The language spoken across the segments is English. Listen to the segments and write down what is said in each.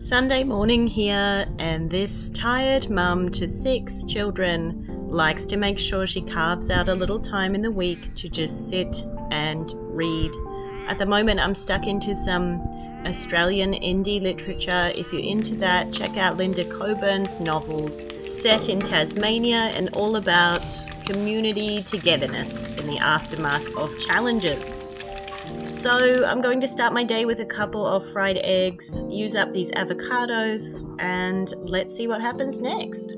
Sunday morning here, and this tired mum to 6 children likes to make sure she carves out a little time in the week to just sit and read. At the moment, I'm stuck into some Australian indie literature. If you're into that, check out Linda Coburn's novels, set in Tasmania and all about community togetherness in the aftermath of challenges. So I'm going to start my day with a couple of fried eggs, use up these avocados, and let's see what happens next.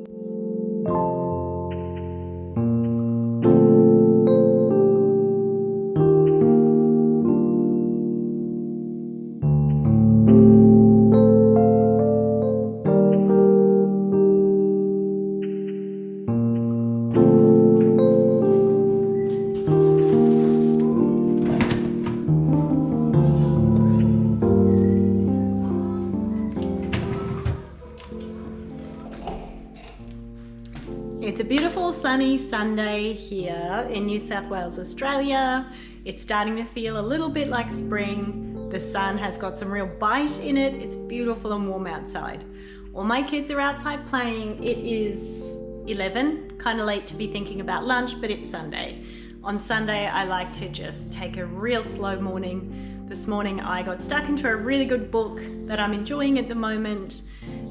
It's a beautiful sunny Sunday here in New South Wales, Australia. It's starting to feel a little bit like spring. The sun has got some real bite in it. It's beautiful and warm outside. All my kids are outside playing. It is 11, kind of late to be thinking about lunch, but it's Sunday. On Sunday, I like to just take a real slow morning. This morning, I got stuck into a really good book that I'm enjoying at the moment,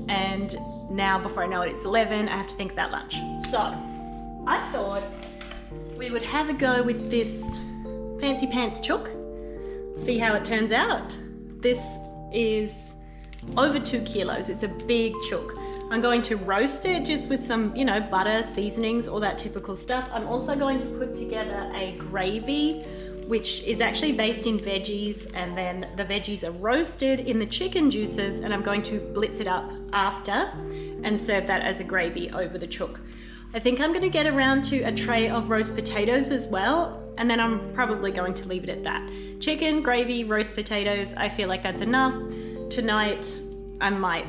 and now, before I know it, it's 11, I have to think about lunch. So, I thought we would have a go with this fancy pants chook, see how it turns out. This is over 2 kilos, it's a big chook. I'm going to roast it just with some, butter, seasonings, all that typical stuff. I'm also going to put together a gravy, which is actually based in veggies, and then the veggies are roasted in the chicken juices, and I'm going to blitz it up after and serve that as a gravy over the chook. I think I'm gonna get around to a tray of roast potatoes as well, and then I'm probably going to leave it at that. Chicken, gravy, roast potatoes, I feel like that's enough. Tonight, I might,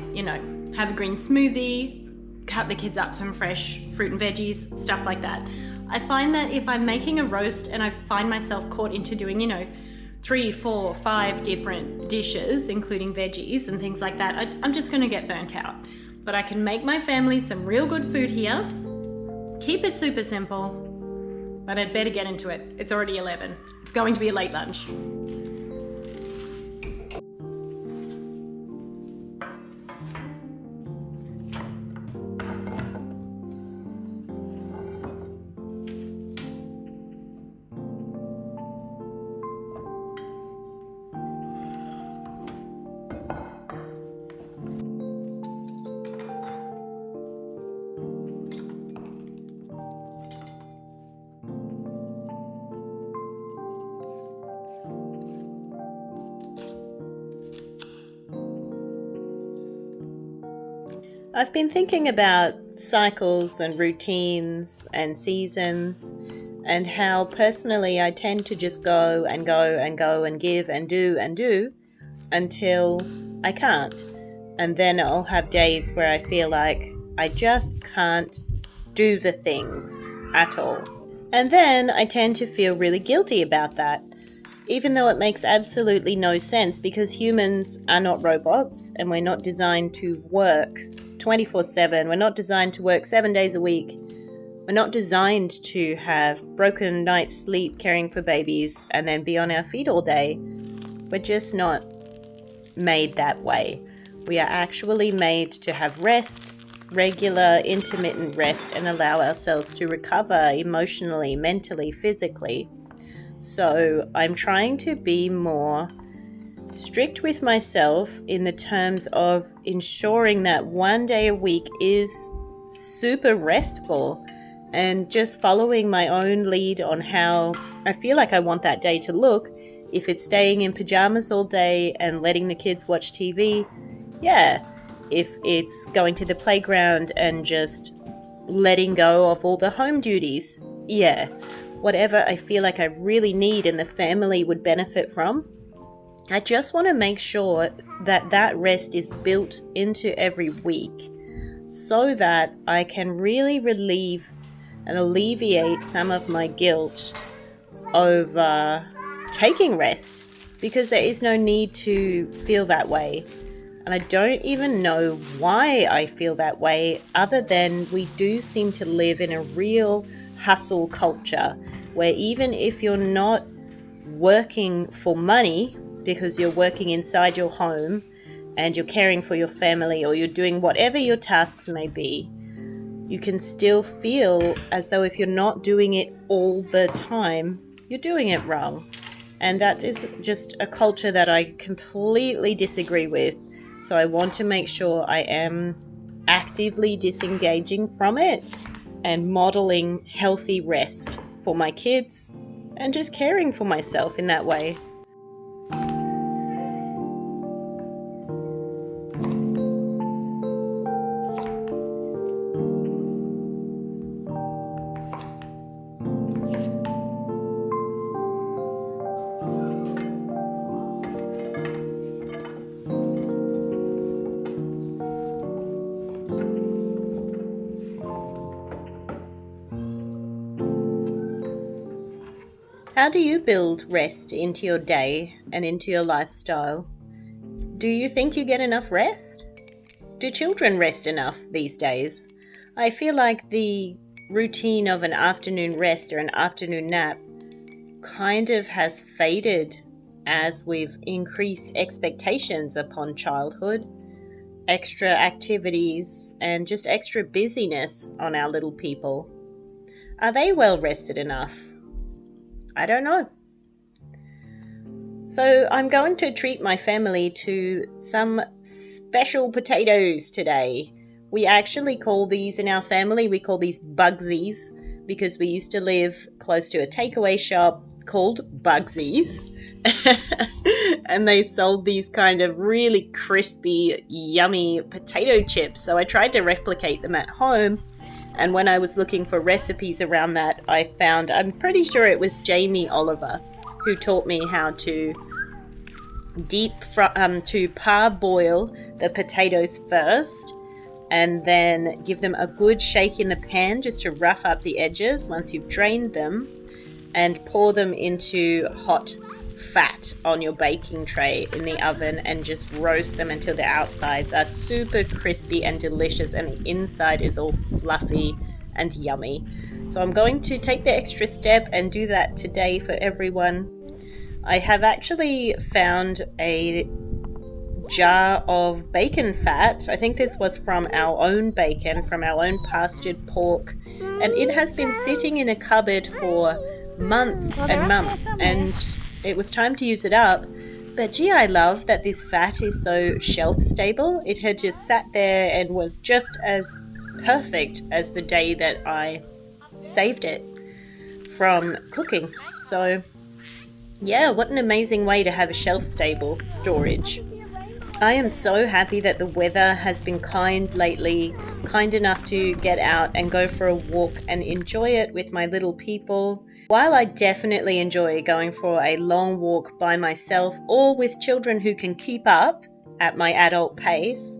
have a green smoothie, cut the kids up some fresh fruit and veggies, stuff like that. I find that if I'm making a roast and I find myself caught into doing, 3, 4, 5 different dishes, including veggies and things like that, I'm just gonna get burnt out. But I can make my family some real good food here, keep it super simple, but I'd better get into it. It's already 11. It's going to be a late lunch. I've been thinking about cycles and routines and seasons, and how personally I tend to just go and go and go and give and do until I can't. And then I'll have days where I feel like I just can't do the things at all. And then I tend to feel really guilty about that, even though it makes absolutely no sense, because humans are not robots and we're not designed to work 24/7. We're not designed to work 7 days a week. We're not designed to have broken night's sleep caring for babies and then be on our feet all day. We're just not made that way. We are actually made to have rest, regular, intermittent rest, and allow ourselves to recover emotionally, mentally, physically. So I'm trying to be more strict with myself in the terms of ensuring that 1 day a week is super restful, and just following my own lead on how I feel like I want that day to look. If it's staying in pajamas all day and letting the kids watch TV, yeah. If it's going to the playground and just letting go of all the home duties, yeah. Whatever I feel like I really need and the family would benefit from, I just want to make sure that that rest is built into every week so that I can really relieve and alleviate some of my guilt over taking rest, because there is no need to feel that way. And I don't even know why I feel that way, other than we do seem to live in a real hustle culture where even if you're not working for money because you're working inside your home and you're caring for your family or you're doing whatever your tasks may be, you can still feel as though if you're not doing it all the time, you're doing it wrong. And that is just a culture that I completely disagree with. So I want to make sure I am actively disengaging from it and modeling healthy rest for my kids and just caring for myself in that way. How do you build rest into your day and into your lifestyle? Do you think you get enough rest? Do children rest enough these days? I feel like the routine of an afternoon rest or an afternoon nap kind of has faded as we've increased expectations upon childhood, extra activities, and just extra busyness on our little people. Are they well rested enough? I don't know. So I'm going to treat my family to some special potatoes today. We actually call these in our family, we call these Bugsies because we used to live close to a takeaway shop called Bugsies. And they sold these kind of really crispy, yummy potato chips. So I tried to replicate them at home. And when I was looking for recipes around that, I found, I'm pretty sure it was Jamie Oliver who taught me how to parboil the potatoes first and then give them a good shake in the pan just to rough up the edges once you've drained them, and pour them into hot fat on your baking tray in the oven and just roast them until the outsides are super crispy and delicious and the inside is all fluffy and yummy. So I'm going to take the extra step and do that today for everyone. I have actually found a jar of bacon fat. I think this was from our own bacon, from our own pastured pork, and it has been sitting in a cupboard for months and months, and it was time to use it up. But gee, I love that this fat is so shelf stable. It had just sat there and was just as perfect as the day that I saved it from cooking. So yeah, what an amazing way to have a shelf stable storage. I am so happy that the weather has been kind lately, kind enough to get out and go for a walk and enjoy it with my little people. While I definitely enjoy going for a long walk by myself or with children who can keep up at my adult pace,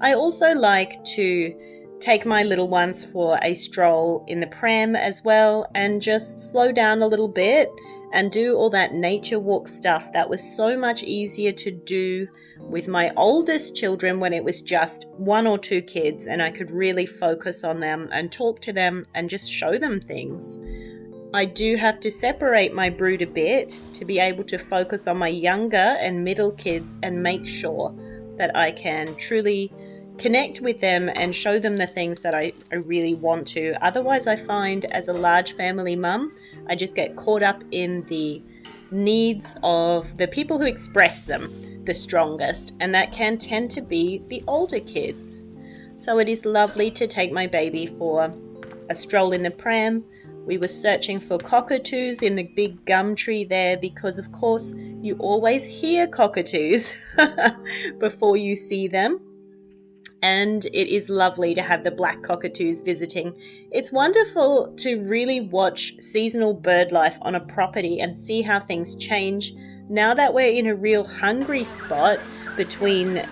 I also like to take my little ones for a stroll in the pram as well and just slow down a little bit and do all that nature walk stuff that was so much easier to do with my oldest children when it was just one or two kids and I could really focus on them and talk to them and just show them things. I do have to separate my brood a bit to be able to focus on my younger and middle kids and make sure that I can truly connect with them and show them the things that I really want to. Otherwise, I find as a large family mum, I just get caught up in the needs of the people who express them the strongest, and that can tend to be the older kids. So it is lovely to take my baby for a stroll in the pram. We were searching for cockatoos in the big gum tree there because, of course, you always hear cockatoos before you see them. And it is lovely to have the black cockatoos visiting. It's wonderful to really watch seasonal bird life on a property and see how things change. Now that we're in a real hungry spot between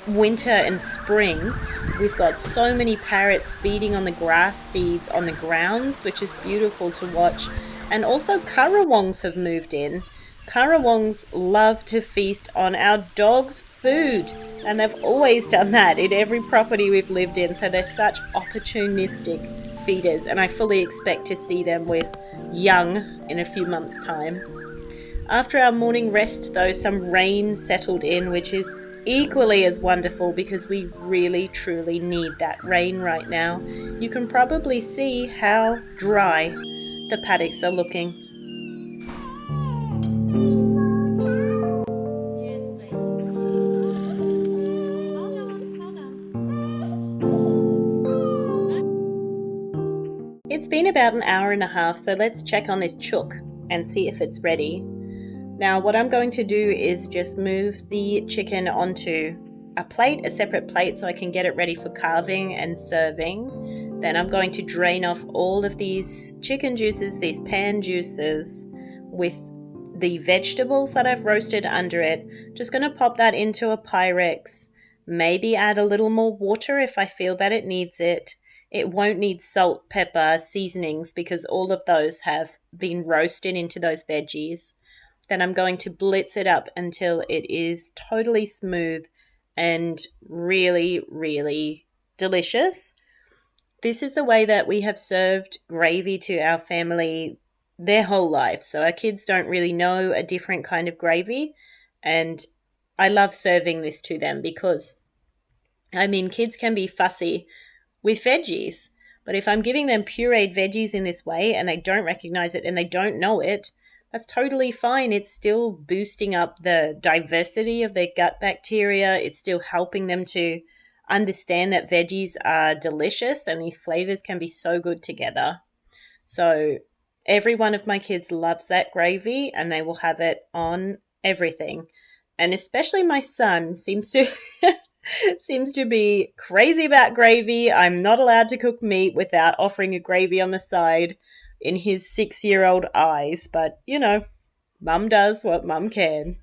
winter and spring, we've got so many parrots feeding on the grass seeds on the grounds, which is beautiful to watch. And also currawongs have moved in. Currawongs love to feast on our dog's food, and they've always done that in every property we've lived in, so they're such opportunistic feeders, and I fully expect to see them with young in a few months' time. After our morning rest, though, some rain settled in, which is equally as wonderful because we really truly need that rain right now. You can probably see how dry the paddocks are looking. It's been about an hour and a half, so let's check on this chook and see if it's ready. Now what I'm going to do is just move the chicken onto a separate plate, so I can get it ready for carving and serving. Then I'm going to drain off all of these chicken juices, these pan juices, with the vegetables that I've roasted under it. Just going to pop that into a Pyrex, maybe add a little more water if I feel that it needs it. It won't need salt, pepper, seasonings because all of those have been roasted into those veggies. Then I'm going to blitz it up until it is totally smooth and really, really delicious. This is the way that we have served gravy to our family their whole life. So our kids don't really know a different kind of gravy. And I love serving this to them because, kids can be fussy with veggies. But if I'm giving them pureed veggies in this way and they don't recognize it and they don't know it, that's totally fine. It's still boosting up the diversity of their gut bacteria. It's still helping them to understand that veggies are delicious and these flavors can be so good together. So every one of my kids loves that gravy and they will have it on everything. And especially my son seems to be crazy about gravy. I'm not allowed to cook meat without offering a gravy on the side in his 6-year-old eyes. But, mum does what mum can.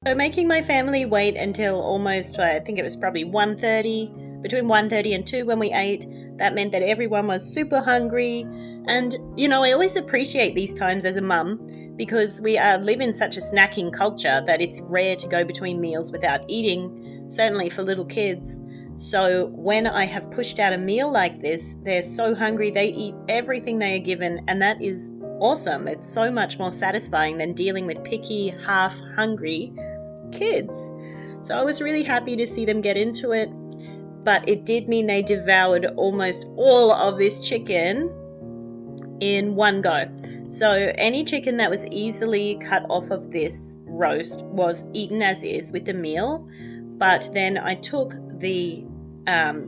So making my family wait until almost, I think it was probably 1:30, between 1:30 and 2 when we ate. That meant that everyone was super hungry. And, I always appreciate these times as a mum because we live in such a snacking culture that it's rare to go between meals without eating, certainly for little kids. So when I have pushed out a meal like this, they're so hungry, they eat everything they are given, and that is awesome. It's so much more satisfying than dealing with picky, half-hungry kids. So I was really happy to see them get into it, but it did mean they devoured almost all of this chicken in one go. So any chicken that was easily cut off of this roast was eaten as is with the meal, but then I took the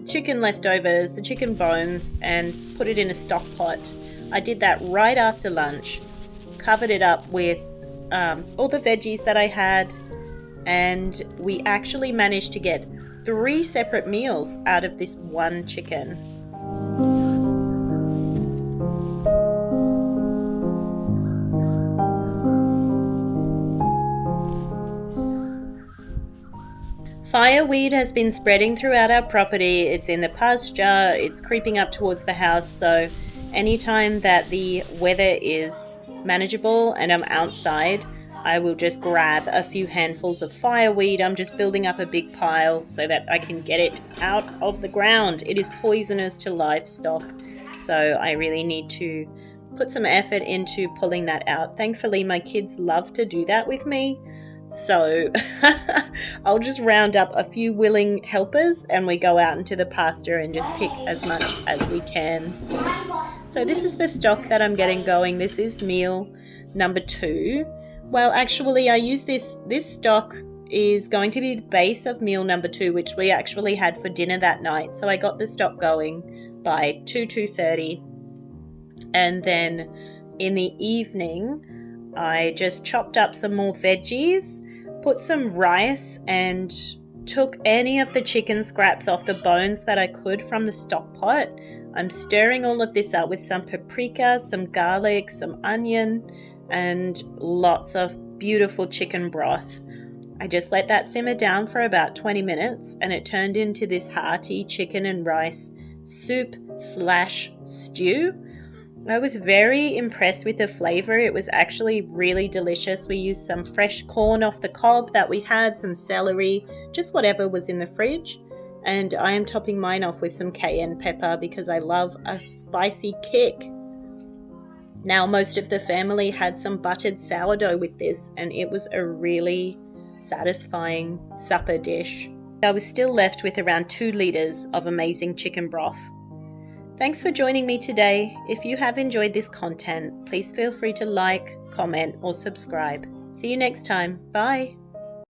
chicken leftovers, the chicken bones, and put it in a stock pot. I did that right after lunch, covered it up with all the veggies that I had, and we actually managed to get 3 separate meals out of this one chicken. Fireweed has been spreading throughout our property. It's in the pasture, it's creeping up towards the house, so anytime that the weather is manageable and I'm outside, I will just grab a few handfuls of fireweed. I'm just building up a big pile so that I can get it out of the ground. It is poisonous to livestock, so I really need to put some effort into pulling that out. Thankfully, my kids love to do that with me, so I'll just round up a few willing helpers and we go out into the pasture and just pick as much as we can. So this is the stock that I'm getting going. This is meal. number 2. Well, actually, I use this stock is going to be the base of meal number 2, which we actually had for dinner that night. So I got the stock going by 2:30. And then in the evening, I just chopped up some more veggies, put some rice, and took any of the chicken scraps off the bones that I could from the stock pot. I'm stirring all of this up with some paprika, some garlic, some onion, and lots of beautiful chicken broth. I just let that simmer down for about 20 minutes and it turned into this hearty chicken and rice soup/stew. I was very impressed with the flavor. It was actually really delicious. We used some fresh corn off the cob that we had, some celery, just whatever was in the fridge. And I am topping mine off with some cayenne pepper because I love a spicy kick. Now, most of the family had some buttered sourdough with this, and it was a really satisfying supper dish. I was still left with around 2 liters of amazing chicken broth. Thanks for joining me today. If you have enjoyed this content, please feel free to like, comment, or subscribe. See you next time. Bye.